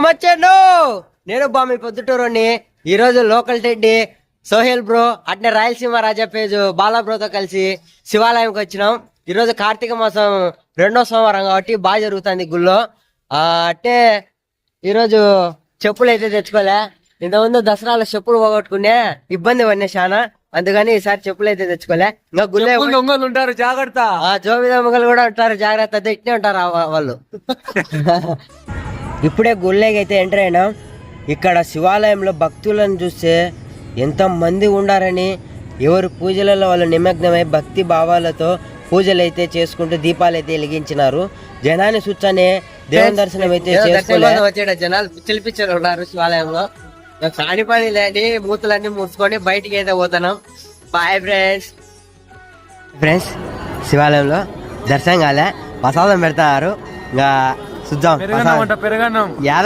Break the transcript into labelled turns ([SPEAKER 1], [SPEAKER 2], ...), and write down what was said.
[SPEAKER 1] వచ్చాను నేను బామి పొద్దుటూరుని. ఈ రోజు లోకల్ టెడ్డి సోహెల్ బ్రో అట్నే రాయలసీమ రాజా పేజు బాలా బ్రోతో కలిసి శివాలయంకి వచ్చినాం. ఈ రోజు కార్తీక మాసం 2వ సోమవారం కాబట్టి బాగా జరుగుతుంది గుళ్ళో. అంటే ఈరోజు చెప్పులు అయితే తెచ్చుకోలే. ఇంతకుముందు దసరాలో చెప్పులు పోగొట్టుకునే ఇబ్బంది పడినా చాలా, అందుకని ఈసారి చెప్పులు అయితే తెచ్చుకోలే. ఇంకా గుళ్ళే
[SPEAKER 2] ఉంటారు జాగ్రత్త.
[SPEAKER 1] జోబి దొంగలు కూడా ఉంటారు జాగ్రత్త, తిట్టినే ఉంటారు వాళ్ళు. ఇప్పుడే గుళ్ళకి అయితే ఎంటర్ అయినాం. ఇక్కడ శివాలయంలో భక్తులను చూస్తే ఎంత మంది ఉండారని, ఎవరు పూజలలో వాళ్ళు నిమగ్నమై భక్తి భావాలతో పూజలు అయితే చేసుకుంటూ దీపాలు అయితే వెలిగించినారు. జనాన్ని చూచానే దేవుని దర్శనం అయితే వచ్చాడు. జనాలు పిచ్చలు పిచ్చలు ఉన్నారు శివాలయంలో. కాని పని లేని మూతులన్నీ మూసుకొని బయటికి అయితే పోతున్నాం. Bye friends. శివాలయంలో దర్శనం కాలే, ప్రసాదం పెడతారు. ఇంకా చూద్దాం.
[SPEAKER 2] పెరగన్నం.
[SPEAKER 1] యాదవ్